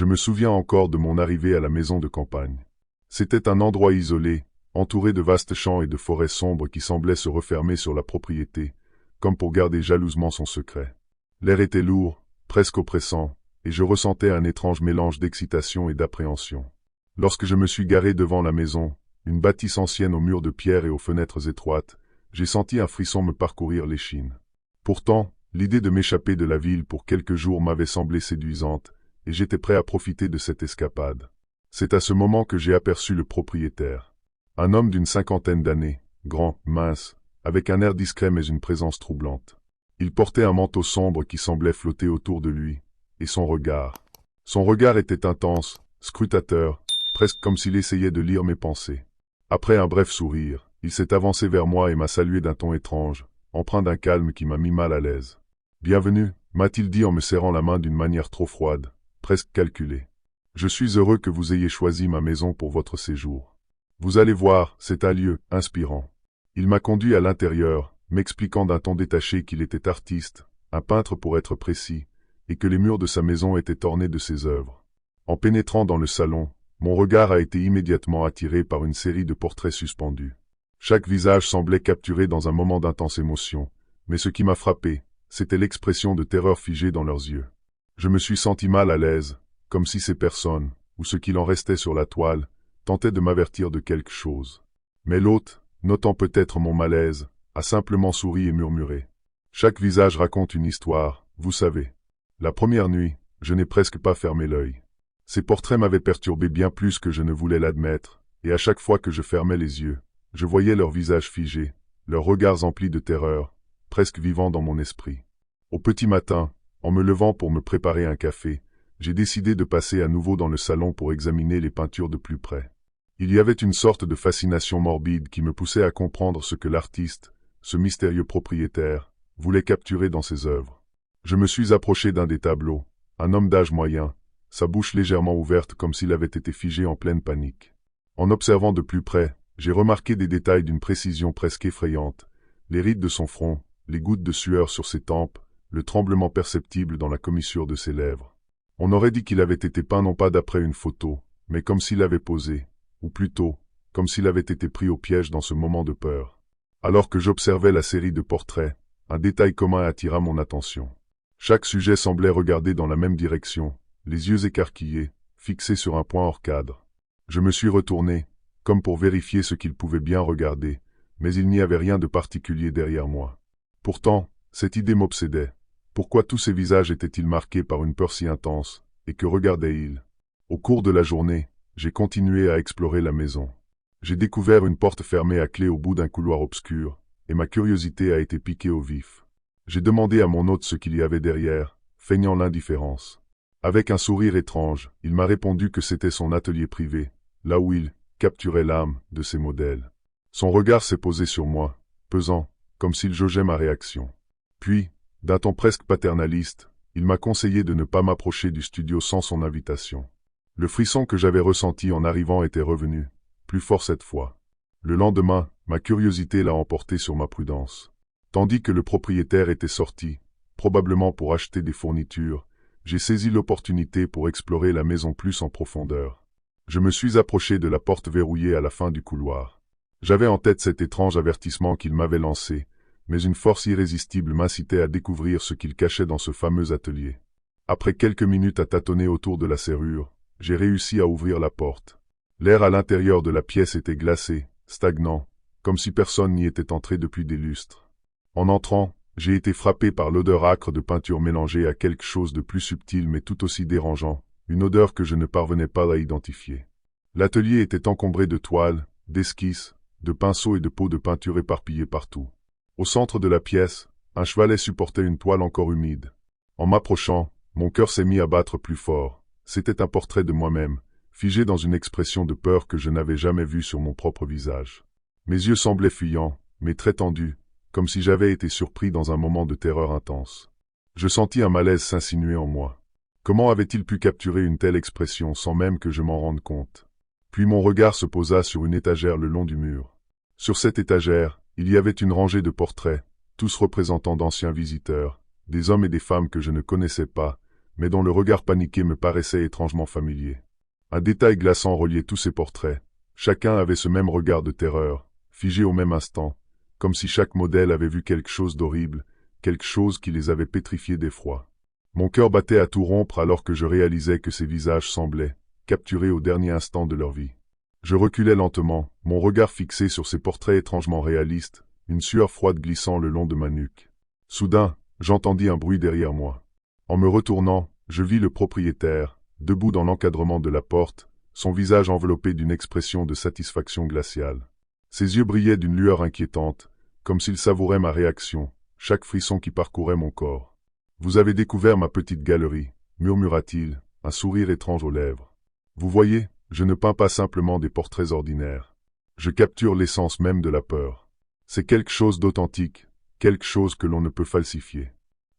Je me souviens encore de mon arrivée à la maison de campagne. C'était un endroit isolé, entouré de vastes champs et de forêts sombres qui semblaient se refermer sur la propriété, comme pour garder jalousement son secret. L'air était lourd, presque oppressant, et je ressentais un étrange mélange d'excitation et d'appréhension. Lorsque je me suis garé devant la maison, une bâtisse ancienne aux murs de pierre et aux fenêtres étroites, j'ai senti un frisson me parcourir l'échine. Pourtant, l'idée de m'échapper de la ville pour quelques jours m'avait semblé séduisante, et j'étais prêt à profiter de cette escapade. C'est à ce moment que j'ai aperçu le propriétaire. Un homme d'une cinquantaine d'années, grand, mince, avec un air discret mais une présence troublante. Il portait un manteau sombre qui semblait flotter autour de lui, et son regard était intense, scrutateur, presque comme s'il essayait de lire mes pensées. Après un bref sourire, il s'est avancé vers moi et m'a salué d'un ton étrange, empreint d'un calme qui m'a mis mal à l'aise. « Bienvenue », m'a-t-il dit en me serrant la main d'une manière trop froide, presque calculée. « Je suis heureux que vous ayez choisi ma maison pour votre séjour. Vous allez voir, c'est un lieu inspirant. » Il m'a conduit à l'intérieur, m'expliquant d'un ton détaché qu'il était artiste, un peintre pour être précis, et que les murs de sa maison étaient ornés de ses œuvres. En pénétrant dans le salon, mon regard a été immédiatement attiré par une série de portraits suspendus. Chaque visage semblait capturé dans un moment d'intense émotion, mais ce qui m'a frappé, c'était l'expression de terreur figée dans leurs yeux. Je me suis senti mal à l'aise, comme si ces personnes, ou ce qu'il en restait sur la toile, tentaient de m'avertir de quelque chose. Mais l'hôte, notant peut-être mon malaise, a simplement souri et murmuré. Chaque visage raconte une histoire, vous savez. La première nuit, je n'ai presque pas fermé l'œil. Ces portraits m'avaient perturbé bien plus que je ne voulais l'admettre, et à chaque fois que je fermais les yeux, je voyais leurs visages figés, leurs regards emplis de terreur, presque vivants dans mon esprit. Au petit matin, en me levant pour me préparer un café, j'ai décidé de passer à nouveau dans le salon pour examiner les peintures de plus près. Il y avait une sorte de fascination morbide qui me poussait à comprendre ce que l'artiste, ce mystérieux propriétaire, voulait capturer dans ses œuvres. Je me suis approché d'un des tableaux, un homme d'âge moyen, sa bouche légèrement ouverte comme s'il avait été figé en pleine panique. En observant de plus près, j'ai remarqué des détails d'une précision presque effrayante, les rides de son front, les gouttes de sueur sur ses tempes, le tremblement perceptible dans la commissure de ses lèvres. On aurait dit qu'il avait été peint non pas d'après une photo, mais comme s'il avait posé, ou plutôt, comme s'il avait été pris au piège dans ce moment de peur. Alors que j'observais la série de portraits, un détail commun attira mon attention. Chaque sujet semblait regarder dans la même direction, les yeux écarquillés, fixés sur un point hors cadre. Je me suis retourné, comme pour vérifier ce qu'il pouvait bien regarder, mais il n'y avait rien de particulier derrière moi. Pourtant, cette idée m'obsédait. Pourquoi tous ces visages étaient-ils marqués par une peur si intense, et que regardaient-ils? Au cours de la journée, j'ai continué à explorer la maison. J'ai découvert une porte fermée à clé au bout d'un couloir obscur, et ma curiosité a été piquée au vif. J'ai demandé à mon hôte ce qu'il y avait derrière, feignant l'indifférence. Avec un sourire étrange, il m'a répondu que c'était son atelier privé, là où il capturait l'âme de ses modèles. Son regard s'est posé sur moi, pesant, comme s'il jaugeait ma réaction. Puis, d'un ton presque paternaliste, il m'a conseillé de ne pas m'approcher du studio sans son invitation. Le frisson que j'avais ressenti en arrivant était revenu, plus fort cette fois. Le lendemain, ma curiosité l'a emporté sur ma prudence. Tandis que le propriétaire était sorti, probablement pour acheter des fournitures, j'ai saisi l'opportunité pour explorer la maison plus en profondeur. Je me suis approché de la porte verrouillée à la fin du couloir. J'avais en tête cet étrange avertissement qu'il m'avait lancé, mais une force irrésistible m'incitait à découvrir ce qu'il cachait dans ce fameux atelier. Après quelques minutes à tâtonner autour de la serrure, j'ai réussi à ouvrir la porte. L'air à l'intérieur de la pièce était glacé, stagnant, comme si personne n'y était entré depuis des lustres. En entrant, j'ai été frappé par l'odeur âcre de peinture mélangée à quelque chose de plus subtil mais tout aussi dérangeant, une odeur que je ne parvenais pas à identifier. L'atelier était encombré de toiles, d'esquisses, de pinceaux et de pots de peinture éparpillés partout. Au centre de la pièce, un chevalet supportait une toile encore humide. En m'approchant, mon cœur s'est mis à battre plus fort. C'était un portrait de moi-même, figé dans une expression de peur que je n'avais jamais vue sur mon propre visage. Mes yeux semblaient fuyants, mais très tendus, comme si j'avais été surpris dans un moment de terreur intense. Je sentis un malaise s'insinuer en moi. Comment avait-il pu capturer une telle expression sans même que je m'en rende compte? Puis mon regard se posa sur une étagère le long du mur. Sur cette étagère, il y avait une rangée de portraits, tous représentant d'anciens visiteurs, des hommes et des femmes que je ne connaissais pas, mais dont le regard paniqué me paraissait étrangement familier. Un détail glaçant reliait tous ces portraits. Chacun avait ce même regard de terreur, figé au même instant, comme si chaque modèle avait vu quelque chose d'horrible, quelque chose qui les avait pétrifiés d'effroi. Mon cœur battait à tout rompre alors que je réalisais que ces visages semblaient capturés au dernier instant de leur vie. Je reculais lentement, mon regard fixé sur ces portraits étrangement réalistes, une sueur froide glissant le long de ma nuque. Soudain, j'entendis un bruit derrière moi. En me retournant, je vis le propriétaire, debout dans l'encadrement de la porte, son visage enveloppé d'une expression de satisfaction glaciale. Ses yeux brillaient d'une lueur inquiétante, comme s'il savourait ma réaction, chaque frisson qui parcourait mon corps. « Vous avez découvert ma petite galerie, » murmura-t-il, un sourire étrange aux lèvres. « Vous voyez, je ne peins pas simplement des portraits ordinaires. Je capture l'essence même de la peur. C'est quelque chose d'authentique, quelque chose que l'on ne peut falsifier. »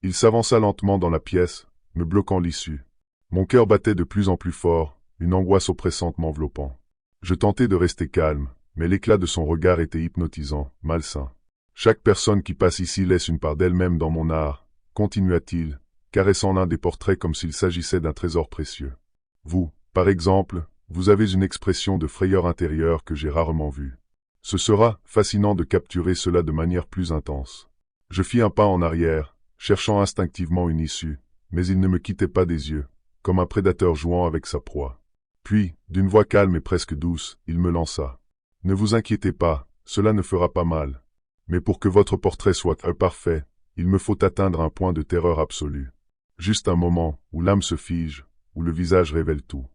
Il s'avança lentement dans la pièce, me bloquant l'issue. Mon cœur battait de plus en plus fort, une angoisse oppressante m'enveloppant. Je tentais de rester calme, mais l'éclat de son regard était hypnotisant, malsain. « Chaque personne qui passe ici laisse une part d'elle-même dans mon art, » continua-t-il, caressant l'un des portraits comme s'il s'agissait d'un trésor précieux. « Vous, par exemple, vous avez une expression de frayeur intérieure que j'ai rarement vue. Ce sera fascinant de capturer cela de manière plus intense. » Je fis un pas en arrière, cherchant instinctivement une issue, mais il ne me quittait pas des yeux, comme un prédateur jouant avec sa proie. Puis, d'une voix calme et presque douce, il me lança. « Ne vous inquiétez pas, cela ne fera pas mal. Mais pour que votre portrait soit parfait, il me faut atteindre un point de terreur absolue. Juste un moment, où l'âme se fige, où le visage révèle tout. »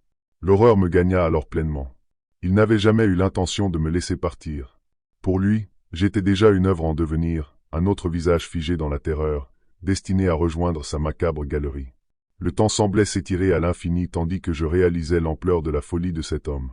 L'horreur me gagna alors pleinement. Il n'avait jamais eu l'intention de me laisser partir. Pour lui, j'étais déjà une œuvre en devenir, un autre visage figé dans la terreur, destiné à rejoindre sa macabre galerie. Le temps semblait s'étirer à l'infini tandis que je réalisais l'ampleur de la folie de cet homme.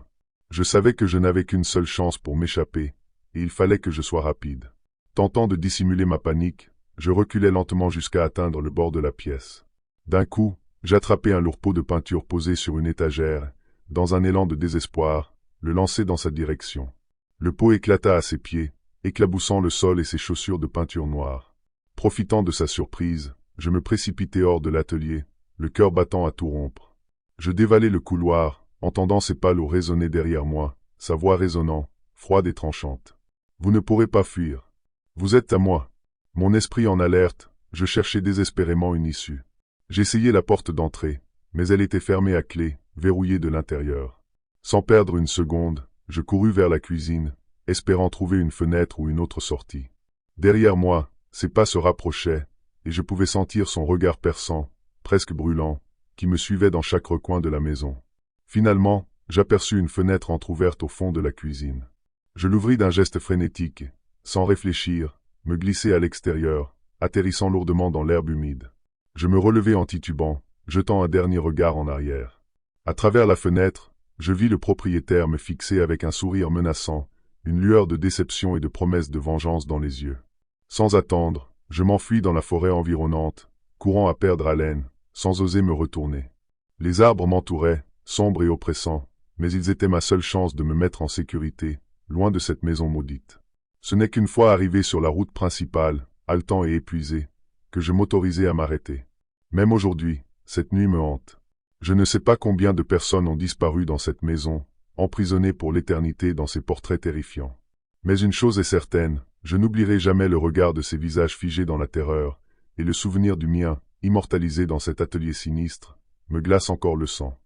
Je savais que je n'avais qu'une seule chance pour m'échapper, et il fallait que je sois rapide. Tentant de dissimuler ma panique, je reculais lentement jusqu'à atteindre le bord de la pièce. D'un coup, j'attrapai un lourd pot de peinture posé sur une étagère, dans un élan de désespoir, le lançai dans sa direction. Le pot éclata à ses pieds, éclaboussant le sol et ses chaussures de peinture noire. Profitant de sa surprise, je me précipitai hors de l'atelier, le cœur battant à tout rompre. Je dévalai le couloir, entendant ses pas lourds résonner derrière moi, sa voix résonnant, froide et tranchante. « Vous ne pourrez pas fuir. Vous êtes à moi. » Mon esprit en alerte, je cherchais désespérément une issue. J'essayai la porte d'entrée, mais elle était fermée à clé, verrouillée de l'intérieur. Sans perdre une seconde, je courus vers la cuisine, espérant trouver une fenêtre ou une autre sortie. Derrière moi, ses pas se rapprochaient, et je pouvais sentir son regard perçant, presque brûlant, qui me suivait dans chaque recoin de la maison. Finalement, j'aperçus une fenêtre entr'ouverte au fond de la cuisine. Je l'ouvris d'un geste frénétique, sans réfléchir, me glissai à l'extérieur, atterrissant lourdement dans l'herbe humide. Je me relevai en titubant, jetant un dernier regard en arrière. À travers la fenêtre, je vis le propriétaire me fixer avec un sourire menaçant, une lueur de déception et de promesse de vengeance dans les yeux. Sans attendre, je m'enfuis dans la forêt environnante, courant à perdre haleine, sans oser me retourner. Les arbres m'entouraient, sombres et oppressants, mais ils étaient ma seule chance de me mettre en sécurité, loin de cette maison maudite. Ce n'est qu'une fois arrivé sur la route principale, haletant et épuisé, que je m'autorisai à m'arrêter. Même aujourd'hui, cette nuit me hante. Je ne sais pas combien de personnes ont disparu dans cette maison, emprisonnées pour l'éternité dans ces portraits terrifiants. Mais une chose est certaine, je n'oublierai jamais le regard de ces visages figés dans la terreur, et le souvenir du mien, immortalisé dans cet atelier sinistre, me glace encore le sang.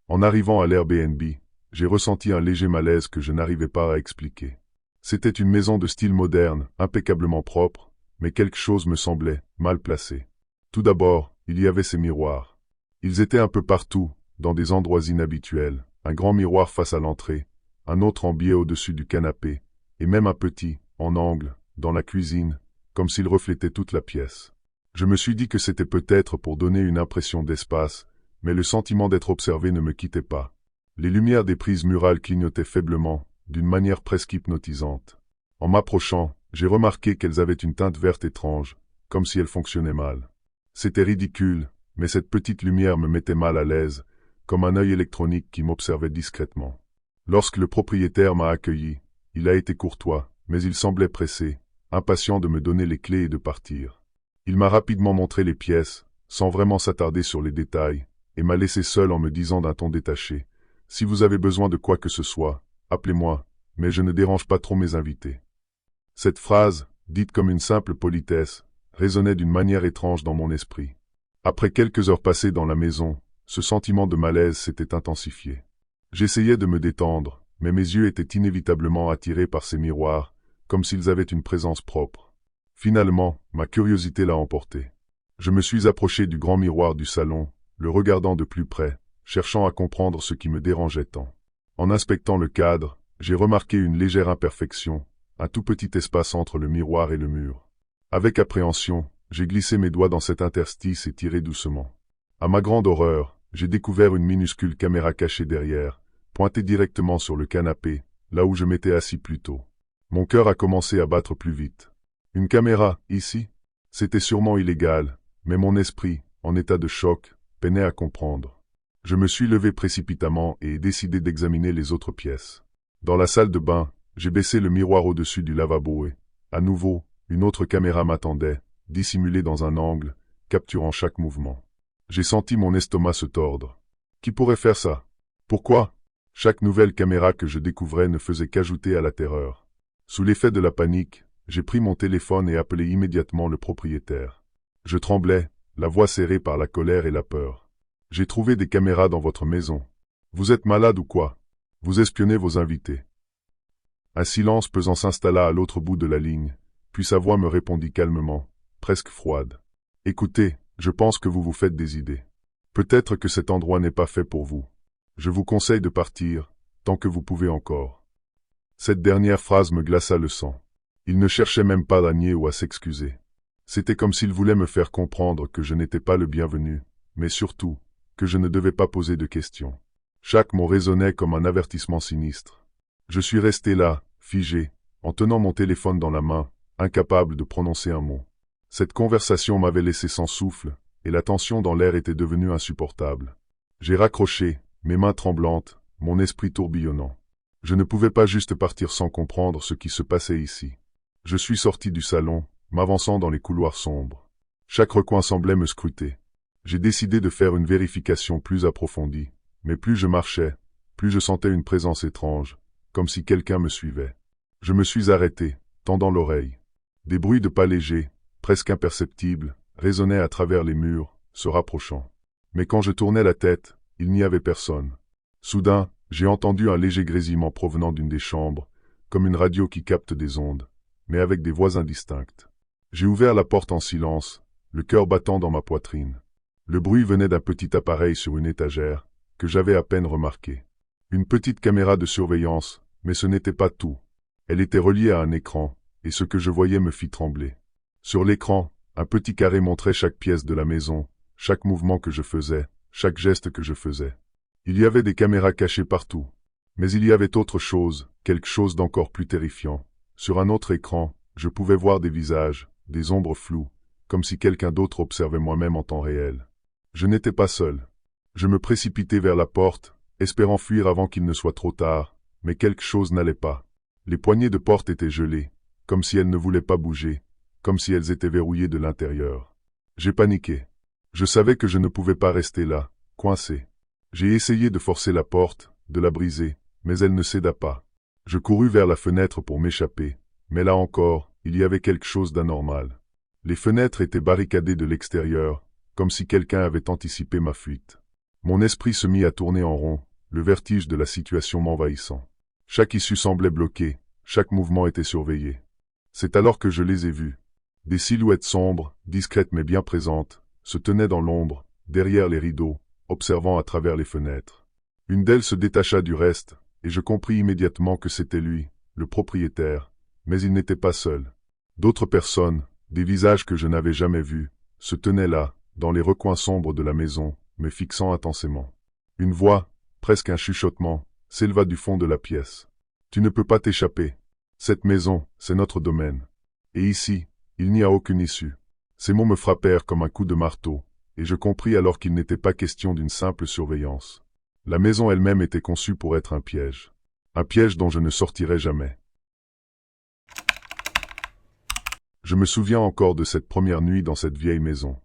En arrivant à l'Airbnb, j'ai ressenti un léger malaise que je n'arrivais pas à expliquer. C'était une maison de style moderne, impeccablement propre, mais quelque chose me semblait mal placé. Tout d'abord, il y avait ces miroirs. Ils étaient un peu partout, dans des endroits inhabituels, un grand miroir face à l'entrée, un autre en biais au-dessus du canapé, et même un petit, en angle, dans la cuisine, comme s'il reflétait toute la pièce. Je me suis dit que c'était peut-être pour donner une impression d'espace, mais le sentiment d'être observé ne me quittait pas. Les lumières des prises murales clignotaient faiblement, d'une manière presque hypnotisante. En m'approchant, j'ai remarqué qu'elles avaient une teinte verte étrange, comme si elles fonctionnaient mal. C'était ridicule, mais cette petite lumière me mettait mal à l'aise, comme un œil électronique qui m'observait discrètement. Lorsque le propriétaire m'a accueilli, il a été courtois, mais il semblait pressé, impatient de me donner les clés et de partir. Il m'a rapidement montré les pièces, sans vraiment s'attarder sur les détails, et m'a laissé seul en me disant d'un ton détaché « Si vous avez besoin de quoi que ce soit, appelez-moi, mais je ne dérange pas trop mes invités. » Cette phrase, dite comme une simple politesse, résonnait d'une manière étrange dans mon esprit. Après quelques heures passées dans la maison, ce sentiment de malaise s'était intensifié. J'essayais de me détendre, mais mes yeux étaient inévitablement attirés par ces miroirs, comme s'ils avaient une présence propre. Finalement, ma curiosité l'a emporté. Je me suis approché du grand miroir du salon, le regardant de plus près, cherchant à comprendre ce qui me dérangeait tant. En inspectant le cadre, j'ai remarqué une légère imperfection, un tout petit espace entre le miroir et le mur. Avec appréhension, j'ai glissé mes doigts dans cet interstice et tiré doucement. À ma grande horreur, j'ai découvert une minuscule caméra cachée derrière, pointée directement sur le canapé, là où je m'étais assis plus tôt. Mon cœur a commencé à battre plus vite. Une caméra, ici? C'était sûrement illégal, mais mon esprit, en état de choc, peinait à comprendre. Je me suis levé précipitamment et ai décidé d'examiner les autres pièces. Dans la salle de bain, j'ai baissé le miroir au-dessus du lavabo et, à nouveau, une autre caméra m'attendait, dissimulée dans un angle, capturant chaque mouvement. J'ai senti mon estomac se tordre. Qui pourrait faire ça? Pourquoi? Chaque nouvelle caméra que je découvrais ne faisait qu'ajouter à la terreur. Sous l'effet de la panique, j'ai pris mon téléphone et appelé immédiatement le propriétaire. Je tremblais, la voix serrée par la colère et la peur. J'ai trouvé des caméras dans votre maison. Vous êtes malade ou quoi? Vous espionnez vos invités. Un silence pesant s'installa à l'autre bout de la ligne, puis sa voix me répondit calmement, presque froide. Écoutez, je pense que vous vous faites des idées. Peut-être que cet endroit n'est pas fait pour vous. Je vous conseille de partir, tant que vous pouvez encore. Cette dernière phrase me glaça le sang. Il ne cherchait même pas à nier ou à s'excuser. C'était comme s'il voulait me faire comprendre que je n'étais pas le bienvenu, mais surtout, que je ne devais pas poser de questions. Chaque mot résonnait comme un avertissement sinistre. Je suis resté là, figé, en tenant mon téléphone dans la main, incapable de prononcer un mot. Cette conversation m'avait laissé sans souffle, et la tension dans l'air était devenue insupportable. J'ai raccroché, mes mains tremblantes, mon esprit tourbillonnant. Je ne pouvais pas juste partir sans comprendre ce qui se passait ici. Je suis sorti du salon, m'avançant dans les couloirs sombres. Chaque recoin semblait me scruter. J'ai décidé de faire une vérification plus approfondie, mais plus je marchais, plus je sentais une présence étrange, comme si quelqu'un me suivait. Je me suis arrêté, tendant l'oreille. Des bruits de pas légers, presque imperceptibles, résonnaient à travers les murs, se rapprochant. Mais quand je tournais la tête, il n'y avait personne. Soudain, j'ai entendu un léger grésillement provenant d'une des chambres, comme une radio qui capte des ondes, mais avec des voix indistinctes. J'ai ouvert la porte en silence, le cœur battant dans ma poitrine. Le bruit venait d'un petit appareil sur une étagère, que j'avais à peine remarqué. Une petite caméra de surveillance, mais ce n'était pas tout. Elle était reliée à un écran, et ce que je voyais me fit trembler. Sur l'écran, un petit carré montrait chaque pièce de la maison, chaque mouvement que je faisais, chaque geste que je faisais. Il y avait des caméras cachées partout. Mais il y avait autre chose, quelque chose d'encore plus terrifiant. Sur un autre écran, je pouvais voir des visages, des ombres floues, comme si quelqu'un d'autre observait moi-même en temps réel. Je n'étais pas seul. Je me précipitai vers la porte, espérant fuir avant qu'il ne soit trop tard, mais quelque chose n'allait pas. Les poignées de porte étaient gelées, comme si elles ne voulaient pas bouger, comme si elles étaient verrouillées de l'intérieur. J'ai paniqué. Je savais que je ne pouvais pas rester là, coincé. J'ai essayé de forcer la porte, de la briser, mais elle ne céda pas. Je courus vers la fenêtre pour m'échapper, mais là encore, il y avait quelque chose d'anormal. Les fenêtres étaient barricadées de l'extérieur, comme si quelqu'un avait anticipé ma fuite. Mon esprit se mit à tourner en rond, le vertige de la situation m'envahissant. Chaque issue semblait bloquée, chaque mouvement était surveillé. C'est alors que je les ai vus. Des silhouettes sombres, discrètes mais bien présentes, se tenaient dans l'ombre, derrière les rideaux, observant à travers les fenêtres. Une d'elles se détacha du reste, et je compris immédiatement que c'était lui, le propriétaire, mais il n'était pas seul. D'autres personnes, des visages que je n'avais jamais vus, se tenaient là, dans les recoins sombres de la maison, me fixant intensément. Une voix, presque un chuchotement, s'éleva du fond de la pièce. « Tu ne peux pas t'échapper. Cette maison, c'est notre domaine. Et ici, il n'y a aucune issue. » Ces mots me frappèrent comme un coup de marteau, et je compris alors qu'il n'était pas question d'une simple surveillance. La maison elle-même était conçue pour être un piège dont je ne sortirais jamais. Je me souviens encore de cette première nuit dans cette vieille maison.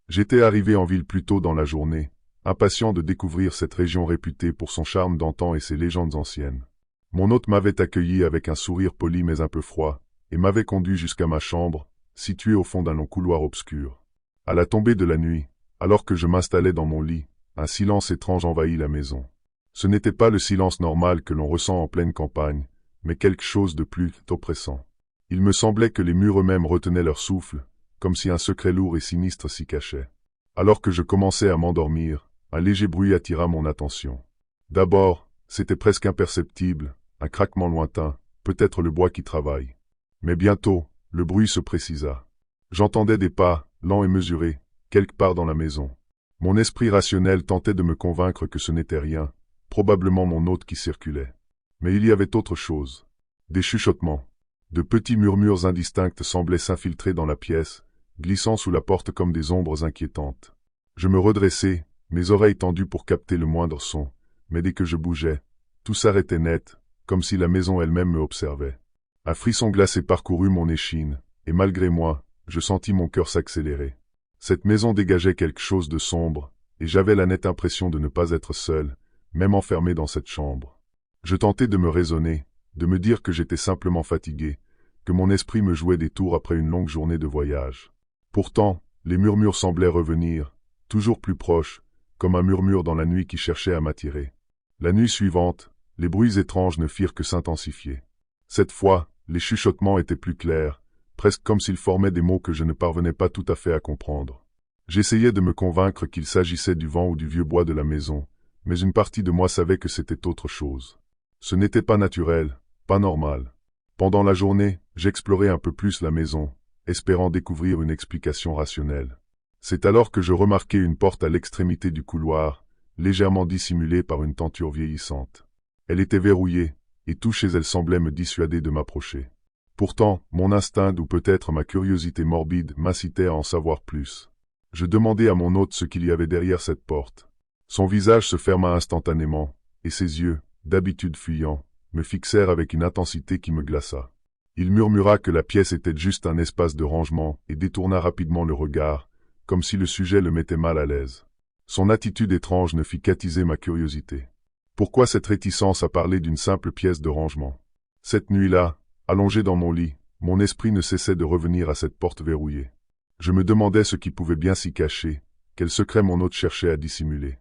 J'étais arrivé en ville plus tôt dans la journée, impatient de découvrir cette région réputée pour son charme d'antan et ses légendes anciennes. Mon hôte m'avait accueilli avec un sourire poli mais un peu froid, et m'avait conduit jusqu'à ma chambre, située au fond d'un long couloir obscur. À la tombée de la nuit, alors que je m'installais dans mon lit, un silence étrange envahit la maison. Ce n'était pas le silence normal que l'on ressent en pleine campagne, mais quelque chose de plus oppressant. Il me semblait que les murs eux-mêmes retenaient leur souffle, comme si un secret lourd et sinistre s'y cachait. Alors que je commençais à m'endormir, un léger bruit attira mon attention. D'abord, c'était presque imperceptible, un craquement lointain, peut-être le bois qui travaille. Mais bientôt, le bruit se précisa. J'entendais des pas, lents et mesurés, quelque part dans la maison. Mon esprit rationnel tentait de me convaincre que ce n'était rien, probablement mon hôte qui circulait. Mais il y avait autre chose. Des chuchotements. De petits murmures indistincts semblaient s'infiltrer dans la pièce, glissant sous la porte comme des ombres inquiétantes. Je me redressai, mes oreilles tendues pour capter le moindre son, mais dès que je bougeais, tout s'arrêtait net, comme si la maison elle-même me observait. Un frisson glacé parcourut mon échine, et malgré moi, je sentis mon cœur s'accélérer. Cette maison dégageait quelque chose de sombre, et j'avais la nette impression de ne pas être seul, même enfermé dans cette chambre. Je tentais de me raisonner, de me dire que j'étais simplement fatigué, que mon esprit me jouait des tours après une longue journée de voyage. Pourtant, les murmures semblaient revenir, toujours plus proches, comme un murmure dans la nuit qui cherchait à m'attirer. La nuit suivante, les bruits étranges ne firent que s'intensifier. Cette fois, les chuchotements étaient plus clairs, presque comme s'ils formaient des mots que je ne parvenais pas tout à fait à comprendre. J'essayais de me convaincre qu'il s'agissait du vent ou du vieux bois de la maison, mais une partie de moi savait que c'était autre chose. Ce n'était pas naturel, pas normal. Pendant la journée, j'explorais un peu plus la maison, espérant découvrir une explication rationnelle. C'est alors que je remarquai une porte à l'extrémité du couloir, légèrement dissimulée par une tenture vieillissante. Elle était verrouillée, et tout chez elle semblait me dissuader de m'approcher. Pourtant, mon instinct ou peut-être ma curiosité morbide m'incitait à en savoir plus. Je demandai à mon hôte ce qu'il y avait derrière cette porte. Son visage se ferma instantanément, et ses yeux, d'habitude fuyants, me fixèrent avec une intensité qui me glaça. Il murmura que la pièce était juste un espace de rangement et détourna rapidement le regard, comme si le sujet le mettait mal à l'aise. Son attitude étrange ne fit qu'attiser ma curiosité. Pourquoi cette réticence à parler d'une simple pièce de rangement? Cette nuit-là, allongé dans mon lit, mon esprit ne cessait de revenir à cette porte verrouillée. Je me demandais ce qui pouvait bien s'y cacher, quel secret mon hôte cherchait à dissimuler.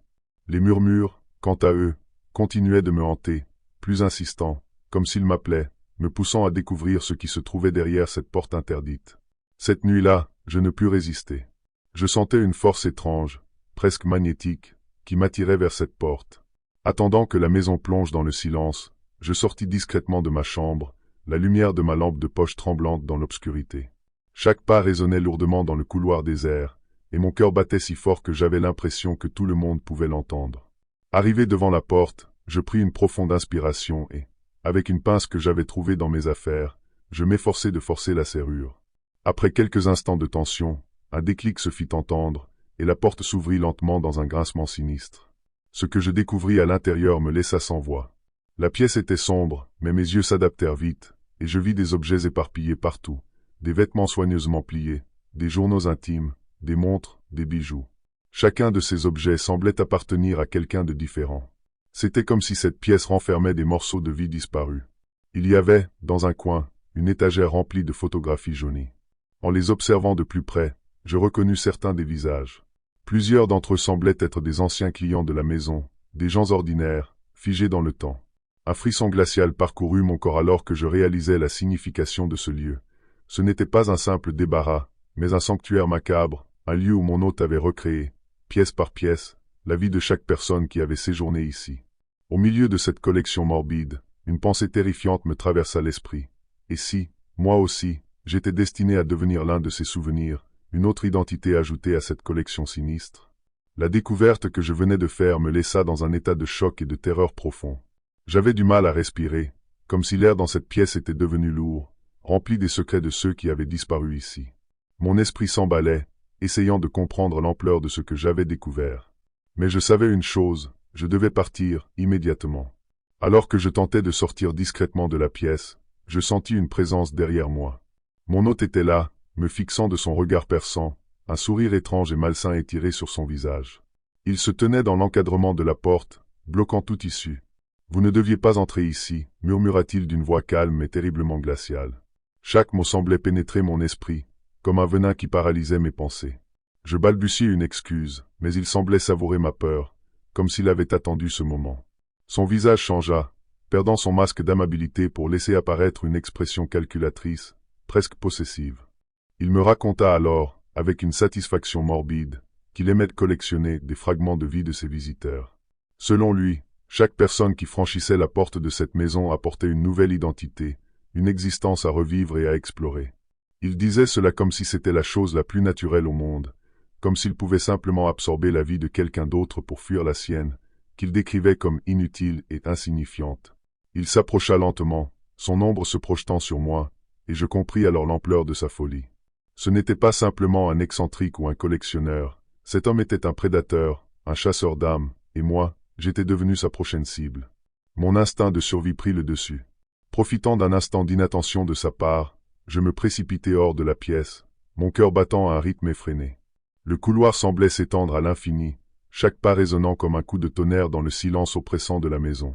Les murmures, quant à eux, continuaient de me hanter, plus insistants, comme s'ils m'appelaient, me poussant à découvrir ce qui se trouvait derrière cette porte interdite. Cette nuit-là, je ne pus résister. Je sentais une force étrange, presque magnétique, qui m'attirait vers cette porte. Attendant que la maison plonge dans le silence, je sortis discrètement de ma chambre, la lumière de ma lampe de poche tremblante dans l'obscurité. Chaque pas résonnait lourdement dans le couloir désert, et mon cœur battait si fort que j'avais l'impression que tout le monde pouvait l'entendre. Arrivé devant la porte, je pris une profonde inspiration et, avec une pince que j'avais trouvée dans mes affaires, je m'efforçai de forcer la serrure. Après quelques instants de tension, un déclic se fit entendre, et la porte s'ouvrit lentement dans un grincement sinistre. Ce que je découvris à l'intérieur me laissa sans voix. La pièce était sombre, mais mes yeux s'adaptèrent vite, et je vis des objets éparpillés partout, des vêtements soigneusement pliés, des journaux intimes, des montres, des bijoux. Chacun de ces objets semblait appartenir à quelqu'un de différent. C'était comme si cette pièce renfermait des morceaux de vie disparus. Il y avait, dans un coin, une étagère remplie de photographies jaunies. En les observant de plus près, je reconnus certains des visages. Plusieurs d'entre eux semblaient être des anciens clients de la maison, des gens ordinaires, figés dans le temps. Un frisson glacial parcourut mon corps alors que je réalisais la signification de ce lieu. Ce n'était pas un simple débarras, mais un sanctuaire macabre, un lieu où mon hôte avait recréé, pièce par pièce, la vie de chaque personne qui avait séjourné ici. Au milieu de cette collection morbide, une pensée terrifiante me traversa l'esprit. Et si, moi aussi, j'étais destiné à devenir l'un de ces souvenirs, une autre identité ajoutée à cette collection sinistre? La découverte que je venais de faire me laissa dans un état de choc et de terreur profond. J'avais du mal à respirer, comme si l'air dans cette pièce était devenu lourd, rempli des secrets de ceux qui avaient disparu ici. Mon esprit s'emballait, essayant de comprendre l'ampleur de ce que j'avais découvert. Mais je savais une chose, je devais partir, immédiatement. Alors que je tentais de sortir discrètement de la pièce, je sentis une présence derrière moi. Mon hôte était là, me fixant de son regard perçant, un sourire étrange et malsain étiré sur son visage. Il se tenait dans l'encadrement de la porte, bloquant toute issue. « Vous ne deviez pas entrer ici, » murmura-t-il d'une voix calme et terriblement glaciale. Chaque mot semblait pénétrer mon esprit, comme un venin qui paralysait mes pensées. Je balbutiai une excuse, mais il semblait savourer ma peur, comme s'il avait attendu ce moment. Son visage changea, perdant son masque d'amabilité pour laisser apparaître une expression calculatrice, presque possessive. Il me raconta alors, avec une satisfaction morbide, qu'il aimait collectionner des fragments de vie de ses visiteurs. Selon lui, chaque personne qui franchissait la porte de cette maison apportait une nouvelle identité, une existence à revivre et à explorer. Il disait cela comme si c'était la chose la plus naturelle au monde, comme s'il pouvait simplement absorber la vie de quelqu'un d'autre pour fuir la sienne, qu'il décrivait comme inutile et insignifiante. Il s'approcha lentement, son ombre se projetant sur moi, et je compris alors l'ampleur de sa folie. Ce n'était pas simplement un excentrique ou un collectionneur, cet homme était un prédateur, un chasseur d'âmes, et moi, j'étais devenu sa prochaine cible. Mon instinct de survie prit le dessus. Profitant d'un instant d'inattention de sa part, je me précipitai hors de la pièce, mon cœur battant à un rythme effréné. Le couloir semblait s'étendre à l'infini, chaque pas résonnant comme un coup de tonnerre dans le silence oppressant de la maison.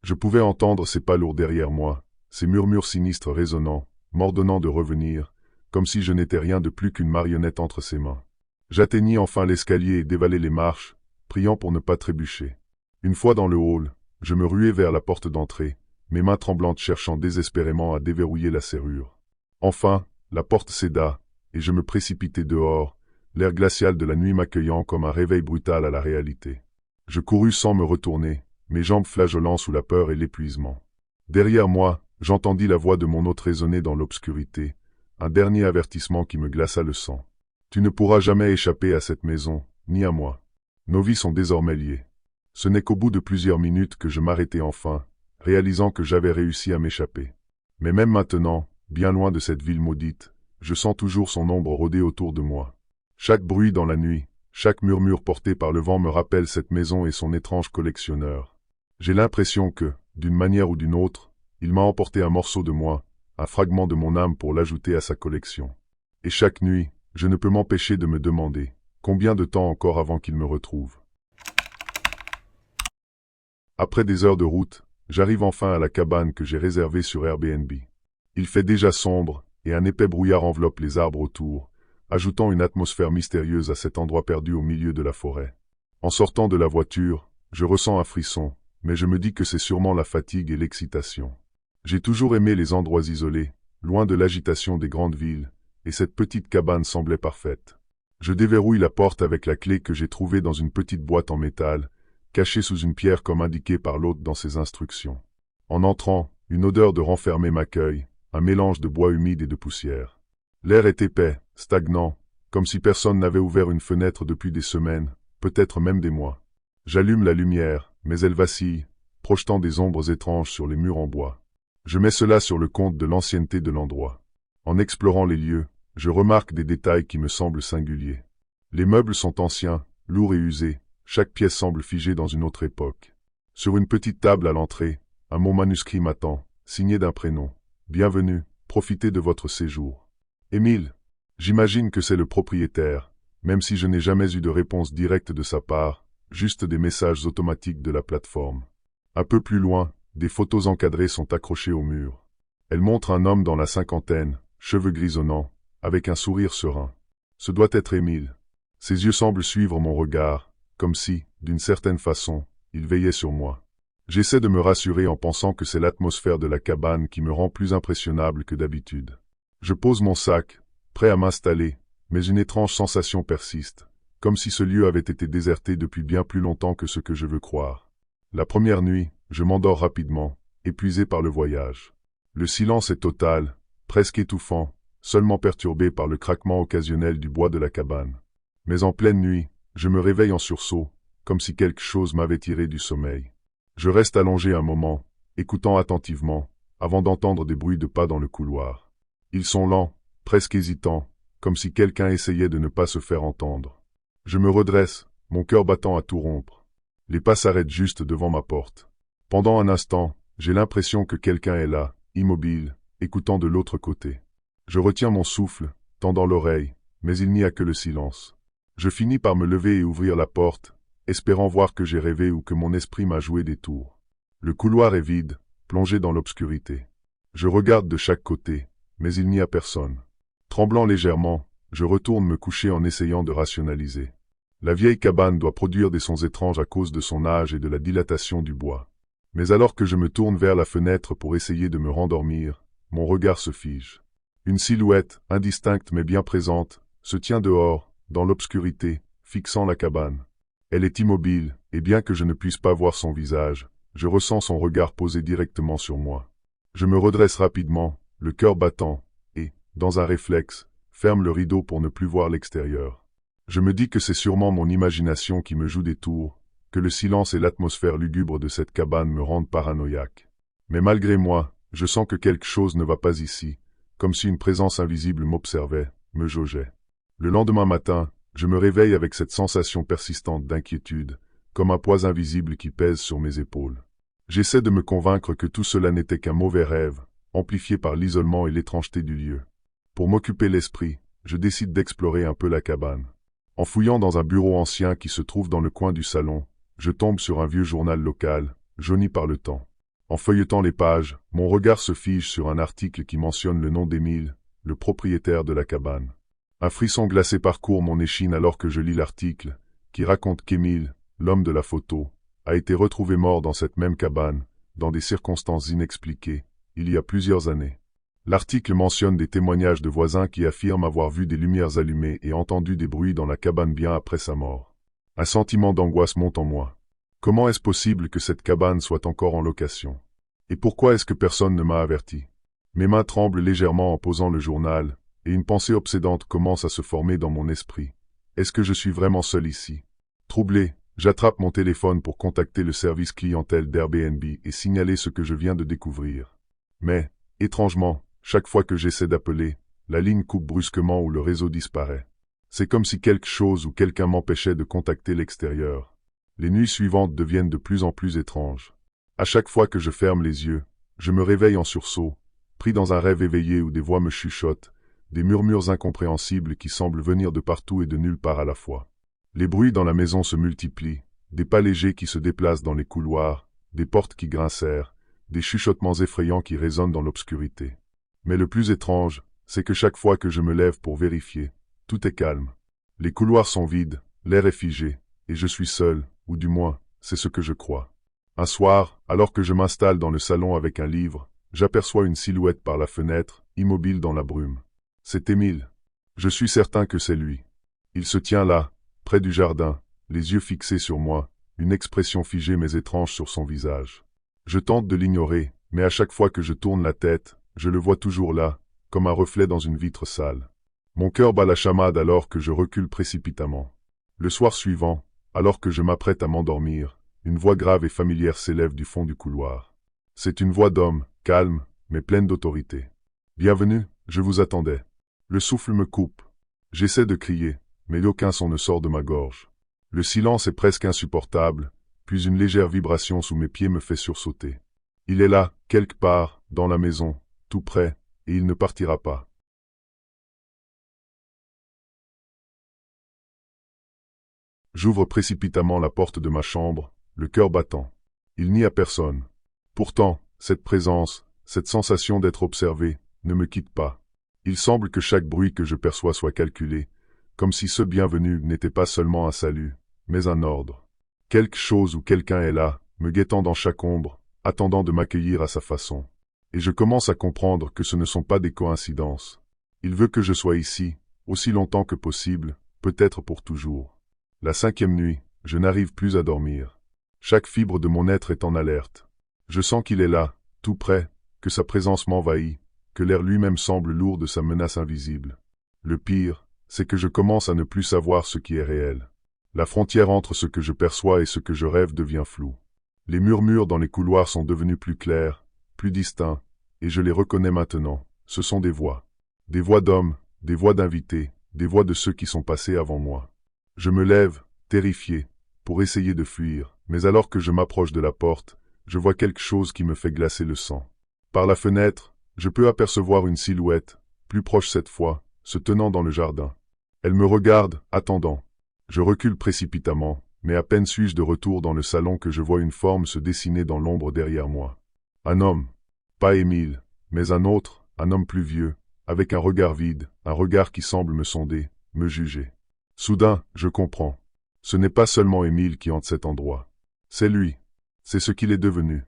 Je pouvais entendre ses pas lourds derrière moi, ses murmures sinistres résonnant, m'ordonnant de revenir, comme si je n'étais rien de plus qu'une marionnette entre ses mains. J'atteignis enfin l'escalier et dévalai les marches, priant pour ne pas trébucher. Une fois dans le hall, je me ruai vers la porte d'entrée, mes mains tremblantes cherchant désespérément à déverrouiller la serrure. Enfin, la porte céda, et je me précipitai dehors, l'air glacial de la nuit m'accueillant comme un réveil brutal à la réalité. Je courus sans me retourner, mes jambes flageolant sous la peur et l'épuisement. Derrière moi, j'entendis la voix de mon hôte résonner dans l'obscurité, un dernier avertissement qui me glaça le sang. Tu ne pourras jamais échapper à cette maison, ni à moi. Nos vies sont désormais liées. Ce n'est qu'au bout de plusieurs minutes que je m'arrêtai enfin, réalisant que j'avais réussi à m'échapper. Mais même maintenant, bien loin de cette ville maudite, je sens toujours son ombre rôder autour de moi. Chaque bruit dans la nuit, chaque murmure porté par le vent me rappelle cette maison et son étrange collectionneur. J'ai l'impression que, d'une manière ou d'une autre, il m'a emporté un morceau de moi, un fragment de mon âme pour l'ajouter à sa collection. Et chaque nuit, je ne peux m'empêcher de me demander, combien de temps encore avant qu'il me retrouve. Après des heures de route, j'arrive enfin à la cabane que j'ai réservée sur Airbnb. Il fait déjà sombre, et un épais brouillard enveloppe les arbres autour, ajoutant une atmosphère mystérieuse à cet endroit perdu au milieu de la forêt. En sortant de la voiture, je ressens un frisson, mais je me dis que c'est sûrement la fatigue et l'excitation. J'ai toujours aimé les endroits isolés, loin de l'agitation des grandes villes, et cette petite cabane semblait parfaite. Je déverrouille la porte avec la clé que j'ai trouvée dans une petite boîte en métal, cachée sous une pierre comme indiqué par l'hôte dans ses instructions. En entrant, une odeur de renfermé m'accueille, un mélange de bois humide et de poussière. L'air est épais, stagnant, comme si personne n'avait ouvert une fenêtre depuis des semaines, peut-être même des mois. J'allume la lumière, mais elle vacille, projetant des ombres étranges sur les murs en bois. Je mets cela sur le compte de l'ancienneté de l'endroit. En explorant les lieux, je remarque des détails qui me semblent singuliers. Les meubles sont anciens, lourds et usés, chaque pièce semble figée dans une autre époque. Sur une petite table à l'entrée, un mot manuscrit m'attend, signé d'un prénom. Bienvenue, profitez de votre séjour. Émile. J'imagine que c'est le propriétaire, même si je n'ai jamais eu de réponse directe de sa part, juste des messages automatiques de la plateforme. Un peu plus loin, des photos encadrées sont accrochées au mur. Elles montrent un homme dans la cinquantaine, cheveux grisonnants, avec un sourire serein. Ce doit être Émile. Ses yeux semblent suivre mon regard, comme si, d'une certaine façon, il veillait sur moi. J'essaie de me rassurer en pensant que c'est l'atmosphère de la cabane qui me rend plus impressionnable que d'habitude. Je pose mon sac, prêt à m'installer, mais une étrange sensation persiste, comme si ce lieu avait été déserté depuis bien plus longtemps que ce que je veux croire. La première nuit, je m'endors rapidement, épuisé par le voyage. Le silence est total, presque étouffant, seulement perturbé par le craquement occasionnel du bois de la cabane. Mais en pleine nuit, je me réveille en sursaut, comme si quelque chose m'avait tiré du sommeil. Je reste allongé un moment, écoutant attentivement, avant d'entendre des bruits de pas dans le couloir. Ils sont lents, presque hésitants, comme si quelqu'un essayait de ne pas se faire entendre. Je me redresse, mon cœur battant à tout rompre. Les pas s'arrêtent juste devant ma porte. Pendant un instant, j'ai l'impression que quelqu'un est là, immobile, écoutant de l'autre côté. Je retiens mon souffle, tendant l'oreille, mais il n'y a que le silence. Je finis par me lever et ouvrir la porte, espérant voir que j'ai rêvé ou que mon esprit m'a joué des tours. Le couloir est vide, plongé dans l'obscurité. Je regarde de chaque côté, mais il n'y a personne. Tremblant légèrement, je retourne me coucher en essayant de rationaliser. La vieille cabane doit produire des sons étranges à cause de son âge et de la dilatation du bois. Mais alors que je me tourne vers la fenêtre pour essayer de me rendormir, mon regard se fige. Une silhouette, indistincte mais bien présente, se tient dehors, dans l'obscurité, fixant la cabane. Elle est immobile, et bien que je ne puisse pas voir son visage, je ressens son regard posé directement sur moi. Je me redresse rapidement, le cœur battant, et, dans un réflexe, ferme le rideau pour ne plus voir l'extérieur. Je me dis que c'est sûrement mon imagination qui me joue des tours, que le silence et l'atmosphère lugubre de cette cabane me rendent paranoïaque. Mais malgré moi, je sens que quelque chose ne va pas ici, comme si une présence invisible m'observait, me jaugeait. Le lendemain matin, je me réveille avec cette sensation persistante d'inquiétude, comme un poids invisible qui pèse sur mes épaules. J'essaie de me convaincre que tout cela n'était qu'un mauvais rêve, amplifié par l'isolement et l'étrangeté du lieu. Pour m'occuper l'esprit, je décide d'explorer un peu la cabane. En fouillant dans un bureau ancien qui se trouve dans le coin du salon, je tombe sur un vieux journal local, jauni par le temps. En feuilletant les pages, mon regard se fige sur un article qui mentionne le nom d'Émile, le propriétaire de la cabane. Un frisson glacé parcourt mon échine alors que je lis l'article, qui raconte qu'Émile, l'homme de la photo, a été retrouvé mort dans cette même cabane, dans des circonstances inexpliquées, il y a plusieurs années. L'article mentionne des témoignages de voisins qui affirment avoir vu des lumières allumées et entendu des bruits dans la cabane bien après sa mort. Un sentiment d'angoisse monte en moi. Comment est-ce possible que cette cabane soit encore en location? Et pourquoi est-ce que personne ne m'a averti? Mes mains tremblent légèrement en posant le journal, et une pensée obsédante commence à se former dans mon esprit. Est-ce que je suis vraiment seul ici? Troublé, j'attrape mon téléphone pour contacter le service clientèle d'Airbnb et signaler ce que je viens de découvrir. Mais, étrangement, chaque fois que j'essaie d'appeler, la ligne coupe brusquement ou le réseau disparaît. C'est comme si quelque chose ou quelqu'un m'empêchait de contacter l'extérieur. Les nuits suivantes deviennent de plus en plus étranges. À chaque fois que je ferme les yeux, je me réveille en sursaut, pris dans un rêve éveillé où des voix me chuchotent, des murmures incompréhensibles qui semblent venir de partout et de nulle part à la fois. Les bruits dans la maison se multiplient, des pas légers qui se déplacent dans les couloirs, des portes qui grincèrent, des chuchotements effrayants qui résonnent dans l'obscurité. Mais le plus étrange, c'est que chaque fois que je me lève pour vérifier, tout est calme. Les couloirs sont vides, l'air est figé, et je suis seul, ou du moins, c'est ce que je crois. Un soir, alors que je m'installe dans le salon avec un livre, j'aperçois une silhouette par la fenêtre, immobile dans la brume. C'est Émile. Je suis certain que c'est lui. Il se tient là, près du jardin, les yeux fixés sur moi, une expression figée mais étrange sur son visage. Je tente de l'ignorer, mais à chaque fois que je tourne la tête, je le vois toujours là, comme un reflet dans une vitre sale. Mon cœur bat la chamade alors que je recule précipitamment. Le soir suivant, alors que je m'apprête à m'endormir, une voix grave et familière s'élève du fond du couloir. C'est une voix d'homme, calme, mais pleine d'autorité. « Bienvenue, je vous attendais. » Le souffle me coupe. J'essaie de crier, mais aucun son ne sort de ma gorge. Le silence est presque insupportable, puis une légère vibration sous mes pieds me fait sursauter. Il est là, quelque part, dans la maison, tout près, et il ne partira pas. J'ouvre précipitamment la porte de ma chambre, le cœur battant. Il n'y a personne. Pourtant, cette présence, cette sensation d'être observé, ne me quitte pas. Il semble que chaque bruit que je perçois soit calculé, comme si ce bienvenu n'était pas seulement un salut, mais un ordre. Quelque chose ou quelqu'un est là, me guettant dans chaque ombre, attendant de m'accueillir à sa façon. Et je commence à comprendre que ce ne sont pas des coïncidences. Il veut que je sois ici, aussi longtemps que possible, peut-être pour toujours. La 5e nuit, je n'arrive plus à dormir. Chaque fibre de mon être est en alerte. Je sens qu'il est là, tout près, que sa présence m'envahit, que l'air lui-même semble lourd de sa menace invisible. Le pire, c'est que je commence à ne plus savoir ce qui est réel. La frontière entre ce que je perçois et ce que je rêve devient floue. Les murmures dans les couloirs sont devenus plus clairs, plus distincts, et je les reconnais maintenant. Ce sont des voix. Des voix d'hommes, des voix d'invités, des voix de ceux qui sont passés avant moi. Je me lève, terrifié, pour essayer de fuir, mais alors que je m'approche de la porte, je vois quelque chose qui me fait glacer le sang. Par la fenêtre, je peux apercevoir une silhouette, plus proche cette fois, se tenant dans le jardin. Elle me regarde, attendant. Je recule précipitamment, mais à peine suis-je de retour dans le salon que je vois une forme se dessiner dans l'ombre derrière moi. Un homme. Pas Émile, mais un autre, un homme plus vieux, avec un regard vide, un regard qui semble me sonder, me juger. Soudain, je comprends. Ce n'est pas seulement Émile qui hante cet endroit. C'est lui. C'est ce qu'il est devenu.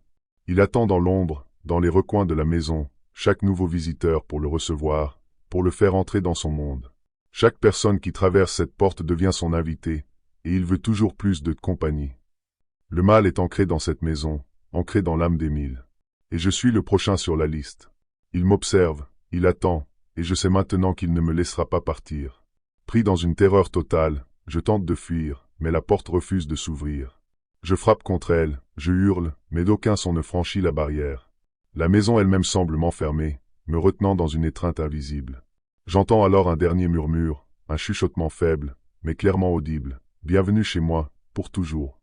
Il attend dans l'ombre, dans les recoins de la maison, chaque nouveau visiteur pour le recevoir, pour le faire entrer dans son monde. Chaque personne qui traverse cette porte devient son invité, et il veut toujours plus de compagnie. Le mal est ancré dans cette maison, ancré dans l'âme d'Émile. Et je suis le prochain sur la liste. Il m'observe, il attend, et je sais maintenant qu'il ne me laissera pas partir. Pris dans une terreur totale, je tente de fuir, mais la porte refuse de s'ouvrir. Je frappe contre elle, je hurle, mais d'aucun son ne franchit la barrière. La maison elle-même semble m'enfermer, me retenant dans une étreinte invisible. J'entends alors un dernier murmure, un chuchotement faible, mais clairement audible. Bienvenue chez moi, pour toujours.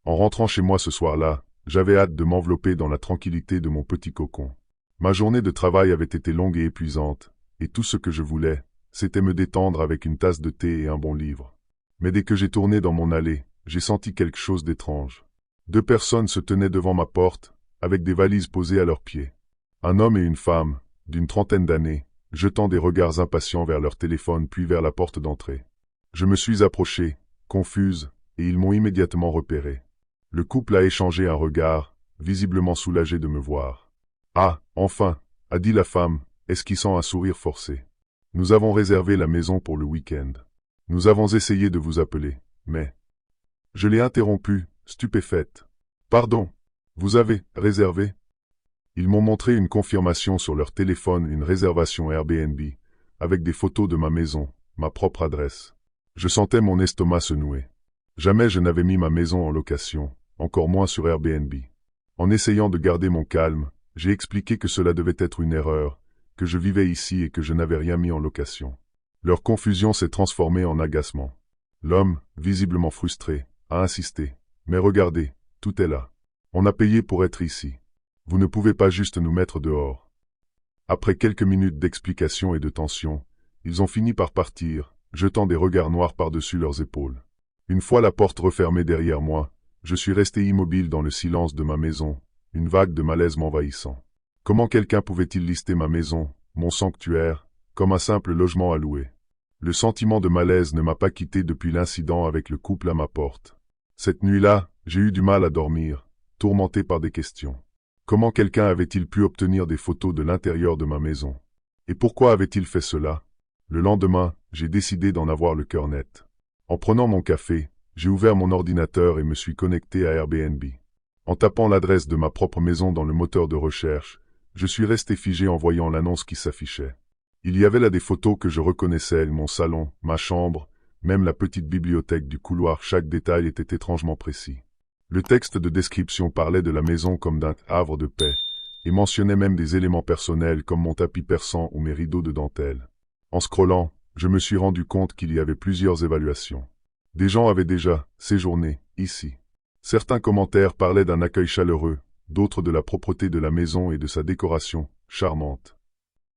En rentrant chez moi ce soir-là, j'avais hâte de m'envelopper dans la tranquillité de mon petit cocon. Ma journée de travail avait été longue et épuisante, et tout ce que je voulais, c'était me détendre avec une tasse de thé et un bon livre. Mais dès que j'ai tourné dans mon allée, j'ai senti quelque chose d'étrange. 2 personnes se tenaient devant ma porte, avec des valises posées à leurs pieds. Un homme et une femme, d'une 30aine d'années, jetant des regards impatients vers leur téléphone puis vers la porte d'entrée. Je me suis approché, confuse, et ils m'ont immédiatement repéré. Le couple a échangé un regard, visiblement soulagé de me voir. « Ah, enfin !» a dit la femme, esquissant un sourire forcé. « Nous avons réservé la maison pour le week-end. Nous avons essayé de vous appeler, mais... » Je l'ai interrompu, stupéfaite. « Pardon, vous avez réservé ?» Ils m'ont montré une confirmation sur leur téléphone, une réservation Airbnb, avec des photos de ma maison, ma propre adresse. Je sentais mon estomac se nouer. Jamais je n'avais mis ma maison en location, encore moins sur Airbnb. En essayant de garder mon calme, j'ai expliqué que cela devait être une erreur, que je vivais ici et que je n'avais rien mis en location. Leur confusion s'est transformée en agacement. L'homme, visiblement frustré, a insisté. « Mais regardez, tout est là. On a payé pour être ici. Vous ne pouvez pas juste nous mettre dehors. » Après quelques minutes d'explication et de tension, ils ont fini par partir, jetant des regards noirs par-dessus leurs épaules. Une fois la porte refermée derrière moi, je suis resté immobile dans le silence de ma maison, une vague de malaise m'envahissant. Comment quelqu'un pouvait-il lister ma maison, mon sanctuaire, comme un simple logement à louer? Le sentiment de malaise ne m'a pas quitté depuis l'incident avec le couple à ma porte. Cette nuit-là, j'ai eu du mal à dormir, tourmenté par des questions. Comment quelqu'un avait-il pu obtenir des photos de l'intérieur de ma maison? Et pourquoi avait-il fait cela? Le lendemain, j'ai décidé d'en avoir le cœur net. En prenant mon café, j'ai ouvert mon ordinateur et me suis connecté à Airbnb. En tapant l'adresse de ma propre maison dans le moteur de recherche, je suis resté figé en voyant l'annonce qui s'affichait. Il y avait là des photos que je reconnaissais, mon salon, ma chambre, même la petite bibliothèque du couloir, chaque détail était étrangement précis. Le texte de description parlait de la maison comme d'un havre de paix, et mentionnait même des éléments personnels comme mon tapis persan ou mes rideaux de dentelle. En scrollant, je me suis rendu compte qu'il y avait plusieurs évaluations. Des gens avaient déjà séjourné ici. Certains commentaires parlaient d'un accueil chaleureux, d'autres de la propreté de la maison et de sa décoration charmante.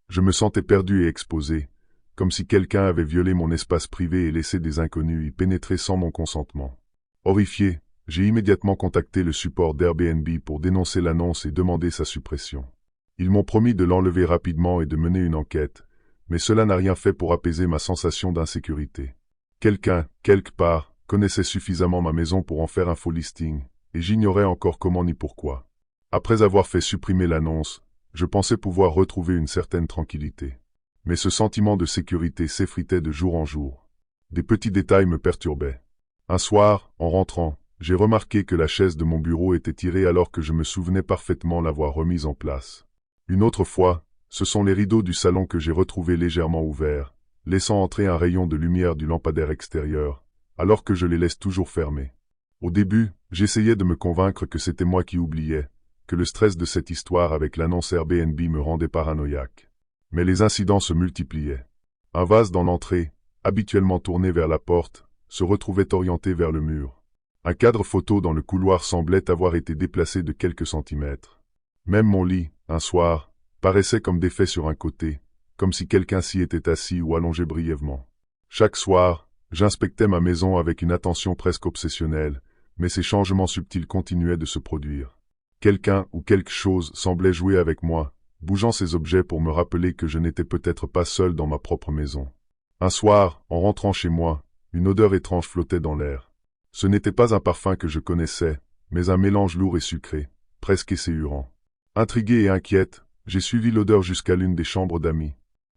Je me sentais perdu et exposé, comme si quelqu'un avait violé mon espace privé et laissé des inconnus y pénétrer sans mon consentement. Horrifié, j'ai immédiatement contacté le support d'Airbnb pour dénoncer l'annonce et demander sa suppression. Ils m'ont promis de l'enlever rapidement et de mener une enquête, mais cela n'a rien fait pour apaiser ma sensation d'insécurité. Quelqu'un, quelque part, connaissait suffisamment ma maison pour en faire un faux listing, et j'ignorais encore comment ni pourquoi. Après avoir fait supprimer l'annonce, je pensais pouvoir retrouver une certaine tranquillité. Mais ce sentiment de sécurité s'effritait de jour en jour. Des petits détails me perturbaient. Un soir, en rentrant, j'ai remarqué que la chaise de mon bureau était tirée alors que je me souvenais parfaitement l'avoir remise en place. Une autre fois, ce sont les rideaux du salon que j'ai retrouvés légèrement ouverts, laissant entrer un rayon de lumière du lampadaire extérieur, alors que je les laisse toujours fermés. Au début, j'essayais de me convaincre que c'était moi qui oubliais, que le stress de cette histoire avec l'annonce Airbnb me rendait paranoïaque. Mais les incidents se multipliaient. Un vase dans l'entrée, habituellement tourné vers la porte, se retrouvait orienté vers le mur. Un cadre photo dans le couloir semblait avoir été déplacé de quelques centimètres. Même mon lit, un soir, paraissaient comme défaits sur un côté, comme si quelqu'un s'y était assis ou allongé brièvement. Chaque soir, j'inspectais ma maison avec une attention presque obsessionnelle, mais ces changements subtils continuaient de se produire. Quelqu'un ou quelque chose semblait jouer avec moi, bougeant ses objets pour me rappeler que je n'étais peut-être pas seul dans ma propre maison. Un soir, en rentrant chez moi, une odeur étrange flottait dans l'air. Ce n'était pas un parfum que je connaissais, mais un mélange lourd et sucré, presque esséurant. Intrigué et inquiète, j'ai suivi l'odeur jusqu'à l'une des chambres d'amis.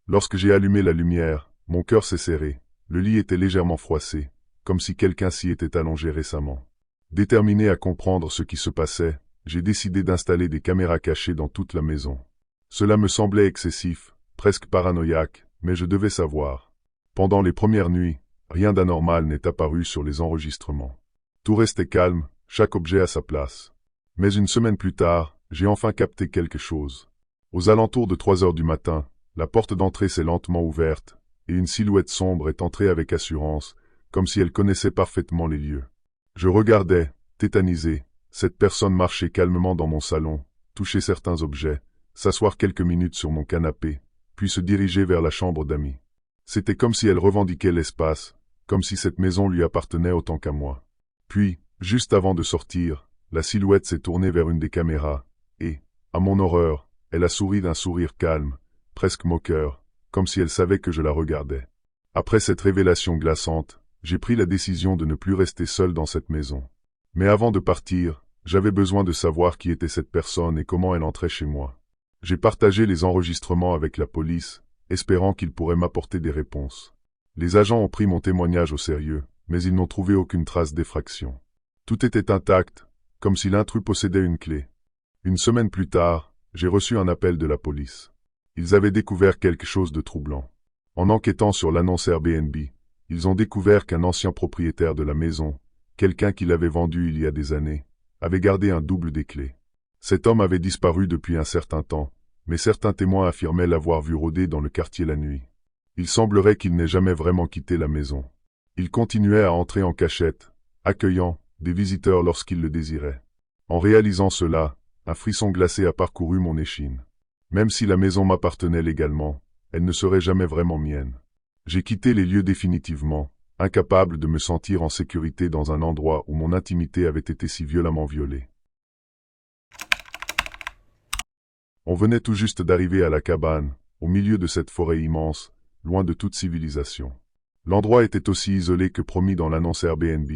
Lorsque j'ai allumé la lumière, mon cœur s'est serré. Le lit était légèrement froissé, comme si quelqu'un s'y était allongé récemment. Déterminé à comprendre ce qui se passait, j'ai décidé d'installer des caméras cachées dans toute la maison. Cela me semblait excessif, presque paranoïaque, mais je devais savoir. Pendant les premières nuits, rien d'anormal n'est apparu sur les enregistrements. Tout restait calme, chaque objet à sa place. Mais une semaine plus tard, j'ai enfin capté quelque chose. Aux alentours de 3 heures du matin, la porte d'entrée s'est lentement ouverte, et une silhouette sombre est entrée avec assurance, comme si elle connaissait parfaitement les lieux. Je regardais, tétanisé, cette personne marcher calmement dans mon salon, toucher certains objets, s'asseoir quelques minutes sur mon canapé, puis se diriger vers la chambre d'amis. C'était comme si elle revendiquait l'espace, comme si cette maison lui appartenait autant qu'à moi. Puis, juste avant de sortir, la silhouette s'est tournée vers une des caméras, et, à mon horreur, elle a souri d'un sourire calme, presque moqueur, comme si elle savait que je la regardais. Après cette révélation glaçante, j'ai pris la décision de ne plus rester seul dans cette maison. Mais avant de partir, j'avais besoin de savoir qui était cette personne et comment elle entrait chez moi. J'ai partagé les enregistrements avec la police, espérant qu'ils pourraient m'apporter des réponses. Les agents ont pris mon témoignage au sérieux, mais ils n'ont trouvé aucune trace d'effraction. Tout était intact, comme si l'intrus possédait une clé. Une semaine plus tard, j'ai reçu un appel de la police. Ils avaient découvert quelque chose de troublant. En enquêtant sur l'annonce Airbnb, ils ont découvert qu'un ancien propriétaire de la maison, quelqu'un qui l'avait vendue il y a des années, avait gardé un double des clés. Cet homme avait disparu depuis un certain temps, mais certains témoins affirmaient l'avoir vu rôder dans le quartier la nuit. Il semblerait qu'il n'ait jamais vraiment quitté la maison. Il continuait à entrer en cachette, accueillant des visiteurs lorsqu'il le désirait. En réalisant cela, un frisson glacé a parcouru mon échine. Même si la maison m'appartenait légalement, elle ne serait jamais vraiment mienne. J'ai quitté les lieux définitivement, incapable de me sentir en sécurité dans un endroit où mon intimité avait été si violemment violée. On venait tout juste d'arriver à la cabane, au milieu de cette forêt immense, loin de toute civilisation. L'endroit était aussi isolé que promis dans l'annonce Airbnb,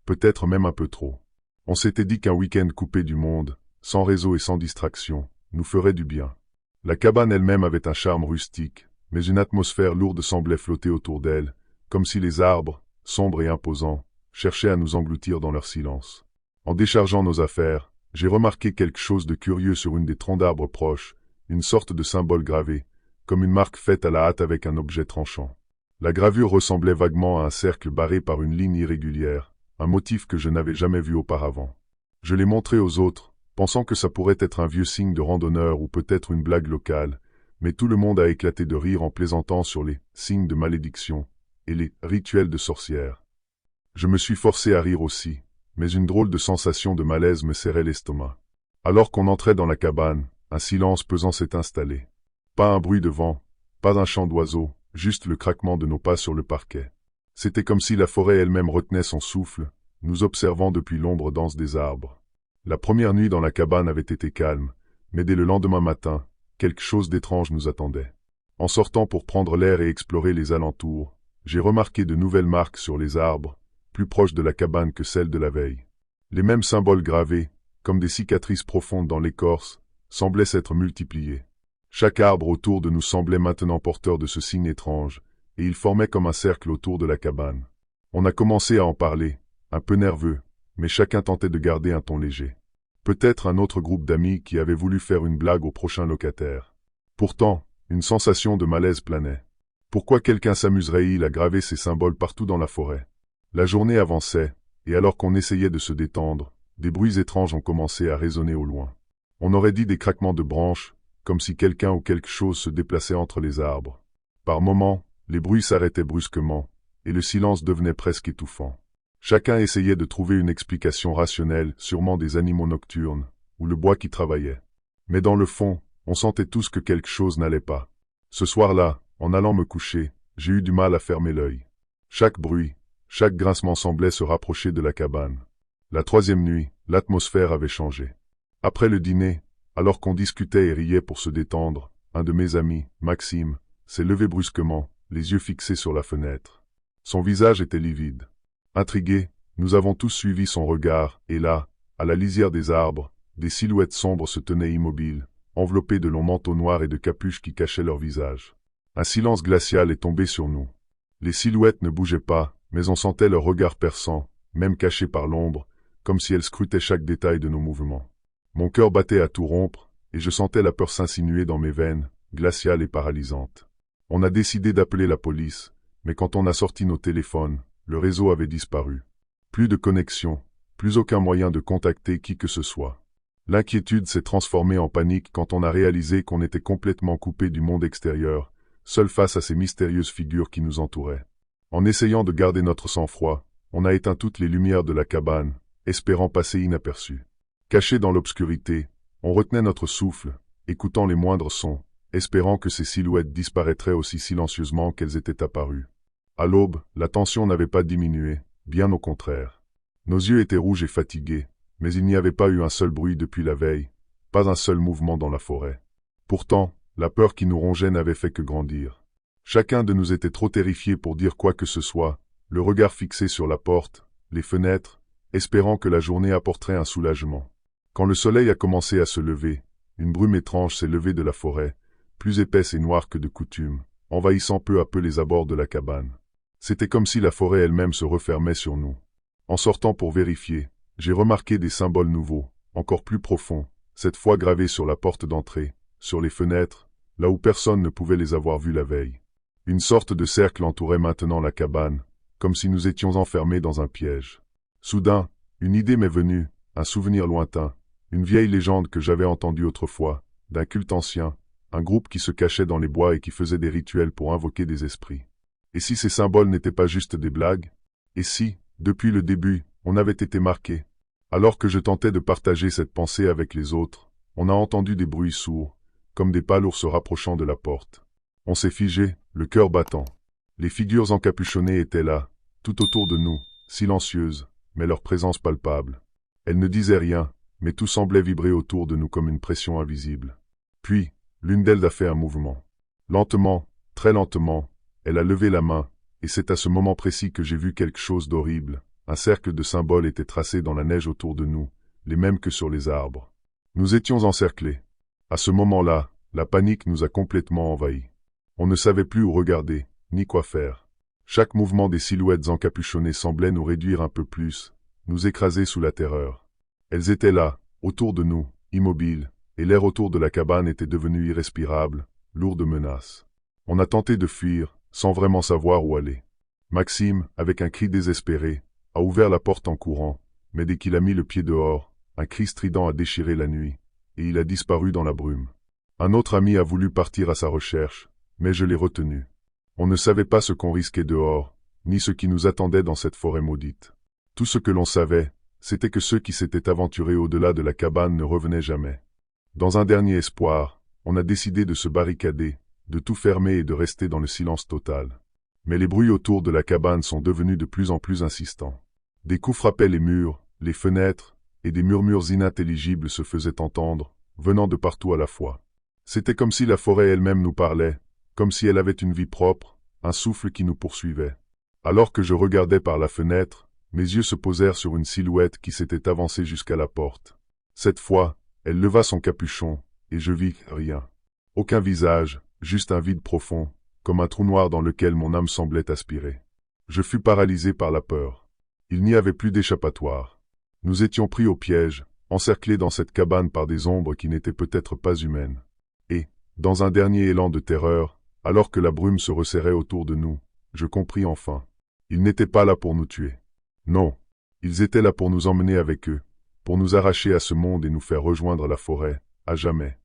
peut-être même un peu trop. On s'était dit qu'un week-end coupé du monde, sans réseau et sans distraction, nous ferait du bien. La cabane elle-même avait un charme rustique, mais une atmosphère lourde semblait flotter autour d'elle, comme si les arbres, sombres et imposants, cherchaient à nous engloutir dans leur silence. En déchargeant nos affaires, j'ai remarqué quelque chose de curieux sur une des troncs d'arbres proches, une sorte de symbole gravé, comme une marque faite à la hâte avec un objet tranchant. La gravure ressemblait vaguement à un cercle barré par une ligne irrégulière, un motif que je n'avais jamais vu auparavant. Je l'ai montré aux autres, pensant que ça pourrait être un vieux signe de randonneur ou peut-être une blague locale, mais tout le monde a éclaté de rire en plaisantant sur les signes de malédiction et les rituels de sorcières. Je me suis forcé à rire aussi, mais une drôle de sensation de malaise me serrait l'estomac. Alors qu'on entrait dans la cabane, un silence pesant s'est installé. Pas un bruit de vent, pas un chant d'oiseau, juste le craquement de nos pas sur le parquet. C'était comme si la forêt elle-même retenait son souffle, nous observant depuis l'ombre dense des arbres. La première nuit dans la cabane avait été calme, mais dès le lendemain matin, quelque chose d'étrange nous attendait. En sortant pour prendre l'air et explorer les alentours, j'ai remarqué de nouvelles marques sur les arbres, plus proches de la cabane que celles de la veille. Les mêmes symboles gravés, comme des cicatrices profondes dans l'écorce, semblaient s'être multipliés. Chaque arbre autour de nous semblait maintenant porteur de ce signe étrange, et il formait comme un cercle autour de la cabane. On a commencé à en parler, un peu nerveux, mais chacun tentait de garder un ton léger. Peut-être un autre groupe d'amis qui avait voulu faire une blague au prochain locataire. Pourtant, une sensation de malaise planait. Pourquoi quelqu'un s'amuserait-il à graver ces symboles partout dans la forêt? La journée avançait, et alors qu'on essayait de se détendre, des bruits étranges ont commencé à résonner au loin. On aurait dit des craquements de branches, comme si quelqu'un ou quelque chose se déplaçait entre les arbres. Par moments, les bruits s'arrêtaient brusquement, et le silence devenait presque étouffant. Chacun essayait de trouver une explication rationnelle, sûrement des animaux nocturnes, ou le bois qui travaillait. Mais dans le fond, On sentait tous que quelque chose n'allait pas. Ce soir-là, en allant me coucher, j'ai eu du mal à fermer l'œil. Chaque bruit, chaque grincement semblait se rapprocher de la cabane. La troisième nuit, l'atmosphère avait changé. Après le dîner, alors qu'on discutait et riait pour se détendre, un de mes amis, Maxime, s'est levé brusquement, les yeux fixés sur la fenêtre. Son visage était livide. Intrigués, nous avons tous suivi son regard, et là, à la lisière des arbres, des silhouettes sombres se tenaient immobiles, enveloppées de longs manteaux noirs et de capuches qui cachaient leurs visages. Un silence glacial est tombé sur nous. Les silhouettes ne bougeaient pas, mais on sentait leur regard perçant, même cachés par l'ombre, comme si elles scrutaient chaque détail de nos mouvements. Mon cœur battait à tout rompre, et je sentais la peur s'insinuer dans mes veines, glaciale et paralysante. On a décidé d'appeler la police, mais quand on a sorti nos téléphones, le réseau avait disparu. Plus de connexion, plus aucun moyen de contacter qui que ce soit. L'inquiétude s'est transformée en panique quand on a réalisé qu'on était complètement coupé du monde extérieur, seul face à ces mystérieuses figures qui nous entouraient. En essayant de garder notre sang-froid, on a éteint toutes les lumières de la cabane, espérant passer inaperçus. Cachés dans l'obscurité, on retenait notre souffle, écoutant les moindres sons, espérant que ces silhouettes disparaîtraient aussi silencieusement qu'elles étaient apparues. À l'aube, la tension n'avait pas diminué, bien au contraire. Nos yeux étaient rouges et fatigués, mais il n'y avait pas eu un seul bruit depuis la veille, pas un seul mouvement dans la forêt. Pourtant, la peur qui nous rongeait n'avait fait que grandir. Chacun de nous était trop terrifié pour dire quoi que ce soit, le regard fixé sur la porte, les fenêtres, espérant que la journée apporterait un soulagement. Quand le soleil a commencé à se lever, une brume étrange s'est levée de la forêt, plus épaisse et noire que de coutume, envahissant peu à peu les abords de la cabane. C'était comme si la forêt elle-même se refermait sur nous. En sortant pour vérifier, j'ai remarqué des symboles nouveaux, encore plus profonds, cette fois gravés sur la porte d'entrée, sur les fenêtres, là où personne ne pouvait les avoir vus la veille. Une sorte de cercle entourait maintenant la cabane, comme si nous étions enfermés dans un piège. Soudain, une idée m'est venue, un souvenir lointain, une vieille légende que j'avais entendue autrefois, d'un culte ancien, un groupe qui se cachait dans les bois et qui faisait des rituels pour invoquer des esprits. Et si ces symboles n'étaient pas juste des blagues? Et si, depuis le début, on avait été marqué? Alors que je tentais de partager cette pensée avec les autres, on a entendu des bruits sourds, comme des pas lourds se rapprochant de la porte. On s'est figé, le cœur battant. Les figures encapuchonnées étaient là, tout autour de nous, silencieuses, mais leur présence palpable. Elles ne disaient rien, mais tout semblait vibrer autour de nous comme une pression invisible. Puis, l'une d'elles a fait un mouvement. Lentement, très lentement, elle a levé la main, et c'est à ce moment précis que j'ai vu quelque chose d'horrible. Un cercle de symboles était tracé dans la neige autour de nous, les mêmes que sur les arbres. Nous étions encerclés. À ce moment-là, la panique nous a complètement envahis. On ne savait plus où regarder, ni quoi faire. Chaque mouvement des silhouettes encapuchonnées semblait nous réduire un peu plus, nous écraser sous la terreur. Elles étaient là, autour de nous, immobiles, et l'air autour de la cabane était devenu irrespirable, lourd de menaces. On a tenté de fuir, sans vraiment savoir où aller. Maxime, avec un cri désespéré, a ouvert la porte en courant, mais dès qu'il a mis le pied dehors, un cri strident a déchiré la nuit, et il a disparu dans la brume. Un autre ami a voulu partir à sa recherche, mais je l'ai retenu. On ne savait pas ce qu'on risquait dehors, ni ce qui nous attendait dans cette forêt maudite. Tout ce que l'on savait, c'était que ceux qui s'étaient aventurés au-delà de la cabane ne revenaient jamais. Dans un dernier espoir, on a décidé de se barricader, de tout fermer et de rester dans le silence total. Mais les bruits autour de la cabane sont devenus de plus en plus insistants. Des coups frappaient les murs, les fenêtres, et des murmures inintelligibles se faisaient entendre, venant de partout à la fois. C'était comme si la forêt elle-même nous parlait, comme si elle avait une vie propre, un souffle qui nous poursuivait. Alors que je regardais par la fenêtre, mes yeux se posèrent sur une silhouette qui s'était avancée jusqu'à la porte. Cette fois, elle leva son capuchon, et je vis rien. Aucun visage, juste un vide profond, comme un trou noir dans lequel mon âme semblait aspirer. Je fus paralysé par la peur. Il n'y avait plus d'échappatoire. Nous étions pris au piège, encerclés dans cette cabane par des ombres qui n'étaient peut-être pas humaines. Et, dans un dernier élan de terreur, alors que la brume se resserrait autour de nous, je compris enfin. Ils n'étaient pas là pour nous tuer. Non, ils étaient là pour nous emmener avec eux, pour nous arracher à ce monde et nous faire rejoindre la forêt, à jamais.